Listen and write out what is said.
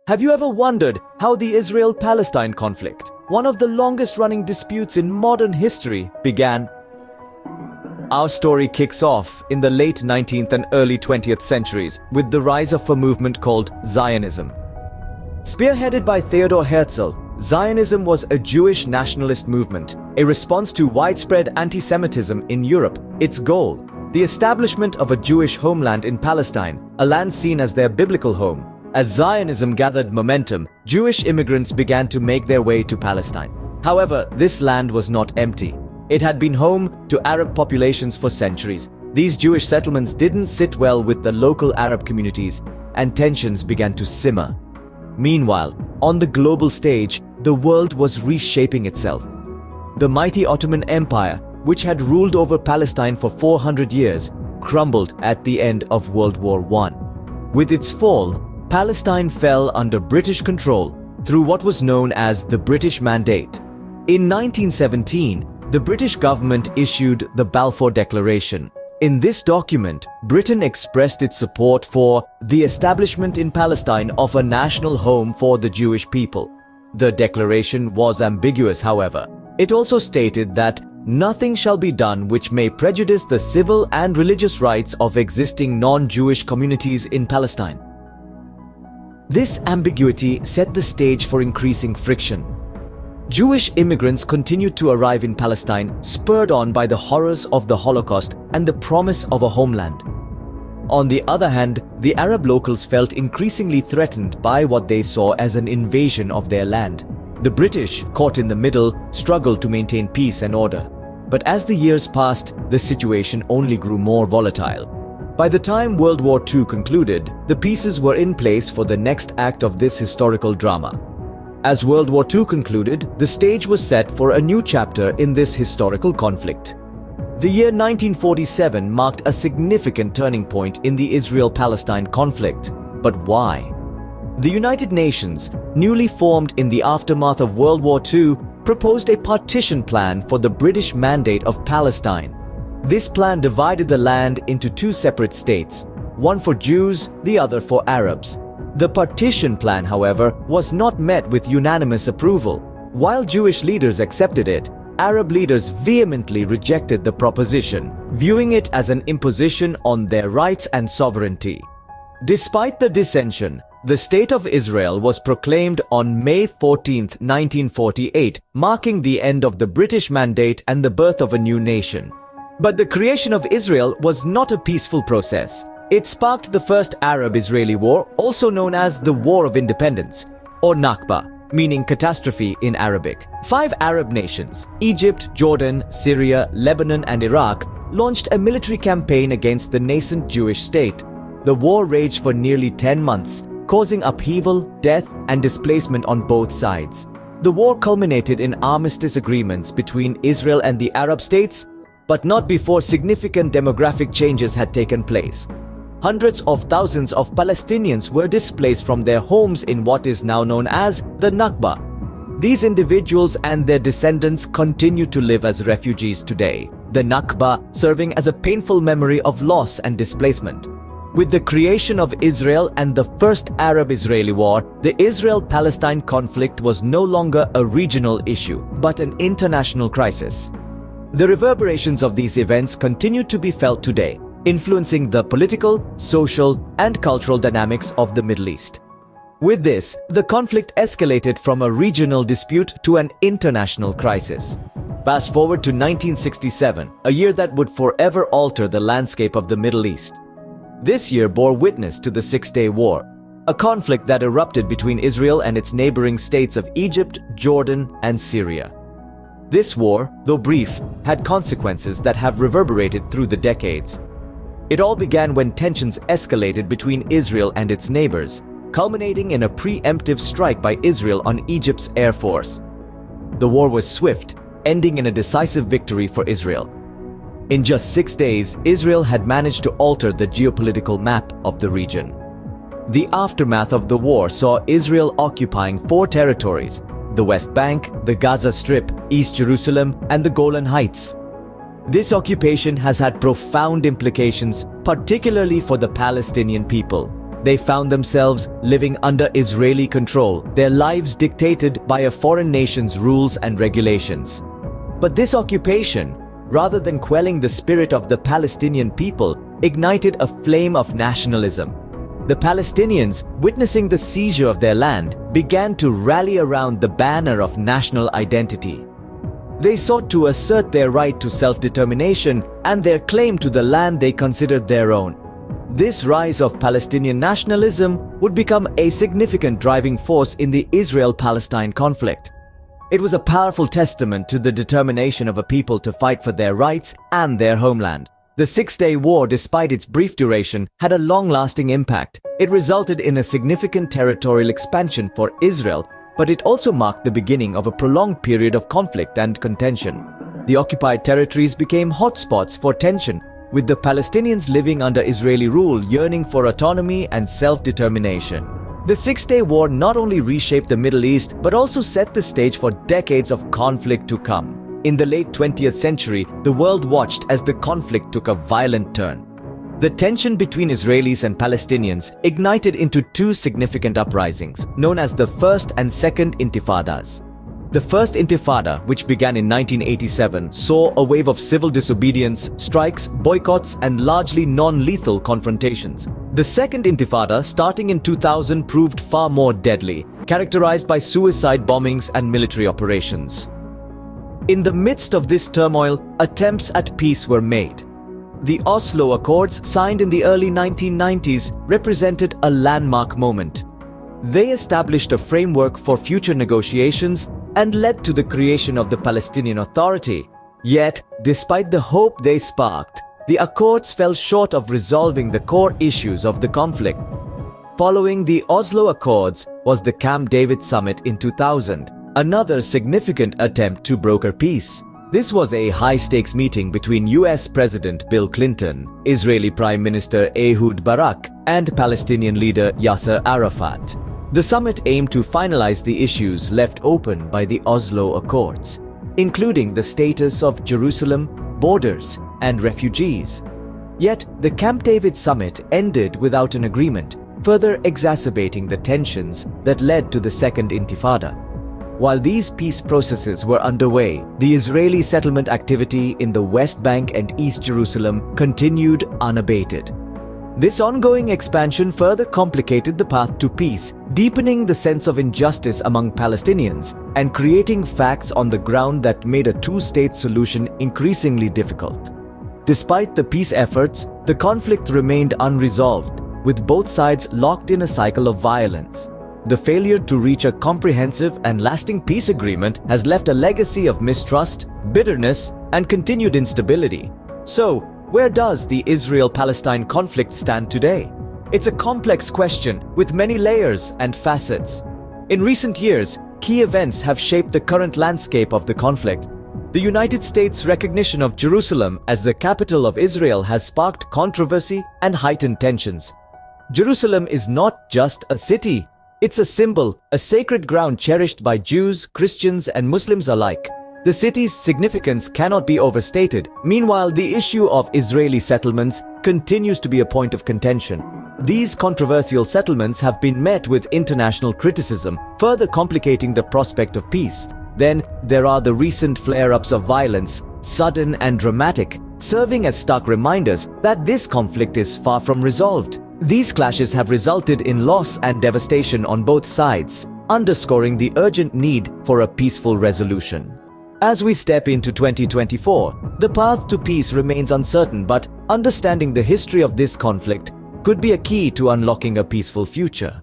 Have you ever wondered how the Israel-Palestine conflict, one of the longest-running disputes in modern history, began? Our story kicks off in the late 19th and early 20th centuries with the rise of a movement called Zionism. Spearheaded by Theodor Herzl, Zionism was a Jewish nationalist movement, a response to widespread anti-Semitism in Europe. Its goal, the establishment of a Jewish homeland in Palestine, a land seen as their biblical home. As Zionism gathered momentum, Jewish immigrants began to make their way to Palestine. However, this land was not empty. It had been home to Arab populations for centuries. These Jewish settlements didn't sit well with the local Arab communities, and tensions began to simmer. Meanwhile, on the global stage, the world was reshaping itself. The mighty Ottoman Empire, which had ruled over Palestine for 400 years, crumbled at the end of World War I. With its fall, Palestine fell under British control through what was known as the British Mandate. In 1917, the British government issued the Balfour Declaration. In this document, Britain expressed its support for the establishment in Palestine of a national home for the Jewish people. The declaration was ambiguous, however. It also stated that nothing shall be done which may prejudice the civil and religious rights of existing non-Jewish communities in Palestine. This ambiguity set the stage for increasing friction. Jewish immigrants continued to arrive in Palestine, spurred on by the horrors of the Holocaust and the promise of a homeland. On the other hand, the Arab locals felt increasingly threatened by what they saw as an invasion of their land. The British, caught in the middle, struggled to maintain peace and order. But as the years passed, the situation only grew more volatile. By the time World War II concluded, the pieces were in place for the next act of this historical drama. As World War II concluded, the stage was set for a new chapter in this historical conflict. The year 1947 marked a significant turning point in the Israel-Palestine conflict. But why? The United Nations, newly formed in the aftermath of World War II, proposed a partition plan for the British Mandate of Palestine. This plan divided the land into two separate states, one for Jews, the other for Arabs. The partition plan, however, was not met with unanimous approval. While Jewish leaders accepted it, Arab leaders vehemently rejected the proposition, viewing it as an imposition on their rights and sovereignty. Despite the dissension, the State of Israel was proclaimed on May 14, 1948, marking the end of the British Mandate and the birth of a new nation. But the creation of Israel was not a peaceful process. It sparked the First Arab-Israeli War, also known as the War of Independence, or Nakba, meaning catastrophe in Arabic. 5 Arab nations, Egypt, Jordan, Syria, Lebanon, and Iraq, launched a military campaign against the nascent Jewish state. The war raged for nearly 10 months, causing upheaval, death, and displacement on both sides. The war culminated in armistice agreements between Israel and the Arab states, but not before significant demographic changes had taken place. Hundreds of thousands of Palestinians were displaced from their homes in what is now known as the Nakba. These individuals and their descendants continue to live as refugees today, the Nakba serving as a painful memory of loss and displacement. With the creation of Israel and the First Arab-Israeli War, the Israel-Palestine conflict was no longer a regional issue, but an international crisis. The reverberations of these events continue to be felt today, influencing the political, social, and cultural dynamics of the Middle East. With this, the conflict escalated from a regional dispute to an international crisis. Fast forward to 1967, a year that would forever alter the landscape of the Middle East. This year bore witness to the Six-Day War, a conflict that erupted between Israel and its neighboring states of Egypt, Jordan, and Syria. This war, though brief, had consequences that have reverberated through the decades. It all began when tensions escalated between Israel and its neighbors, culminating in a preemptive strike by Israel on Egypt's air force. The war was swift, ending in a decisive victory for Israel. In just 6 days, Israel had managed to alter the geopolitical map of the region. The aftermath of the war saw Israel occupying 4 territories: the West Bank, the Gaza Strip, East Jerusalem, and the Golan Heights. This occupation has had profound implications, particularly for the Palestinian people. They found themselves living under Israeli control, their lives dictated by a foreign nation's rules and regulations. But this occupation, rather than quelling the spirit of the Palestinian people, ignited a flame of nationalism. The Palestinians, witnessing the seizure of their land, began to rally around the banner of national identity. They sought to assert their right to self-determination and their claim to the land they considered their own. This rise of Palestinian nationalism would become a significant driving force in the Israel-Palestine conflict. It was a powerful testament to the determination of a people to fight for their rights and their homeland. The Six-Day War, despite its brief duration, had a long-lasting impact. It resulted in a significant territorial expansion for Israel, but it also marked the beginning of a prolonged period of conflict and contention. The occupied territories became hotspots for tension, with the Palestinians living under Israeli rule yearning for autonomy and self-determination. The Six-Day War not only reshaped the Middle East, but also set the stage for decades of conflict to come. In the late 20th century, the world watched as the conflict took a violent turn. The tension between Israelis and Palestinians ignited into two significant uprisings, known as the First and Second Intifadas. The First Intifada, which began in 1987, saw a wave of civil disobedience, strikes, boycotts, and largely non-lethal confrontations. The Second Intifada, starting in 2000, proved far more deadly, characterized by suicide bombings and military operations. In the midst of this turmoil, attempts at peace were made. The Oslo Accords, signed in the early 1990s, represented a landmark moment. They established a framework for future negotiations and led to the creation of the Palestinian Authority. Yet, despite the hope they sparked, the Accords fell short of resolving the core issues of the conflict. Following the Oslo Accords was the Camp David Summit in 2000, another significant attempt to broker peace. This was a high-stakes meeting between US President Bill Clinton, Israeli Prime Minister Ehud Barak, and Palestinian leader Yasser Arafat. The summit aimed to finalize the issues left open by the Oslo Accords, including the status of Jerusalem, borders, and refugees. Yet, the Camp David Summit ended without an agreement, further exacerbating the tensions that led to the Second Intifada. While these peace processes were underway, the Israeli settlement activity in the West Bank and East Jerusalem continued unabated. This ongoing expansion further complicated the path to peace, deepening the sense of injustice among Palestinians and creating facts on the ground that made a two-state solution increasingly difficult. Despite the peace efforts, the conflict remained unresolved, with both sides locked in a cycle of violence. The failure to reach a comprehensive and lasting peace agreement has left a legacy of mistrust, bitterness, and continued instability. So, where does the Israel-Palestine conflict stand today? It's a complex question with many layers and facets. In recent years, key events have shaped the current landscape of the conflict. The United States' recognition of Jerusalem as the capital of Israel has sparked controversy and heightened tensions. Jerusalem is not just a city. It's a symbol, a sacred ground cherished by Jews, Christians, and Muslims alike. The city's significance cannot be overstated. Meanwhile, the issue of Israeli settlements continues to be a point of contention. These controversial settlements have been met with international criticism, further complicating the prospect of peace. Then, there are the recent flare-ups of violence, sudden and dramatic, serving as stark reminders that this conflict is far from resolved. These clashes have resulted in loss and devastation on both sides, underscoring the urgent need for a peaceful resolution. As we step into 2024, the path to peace remains uncertain, but understanding the history of this conflict could be a key to unlocking a peaceful future.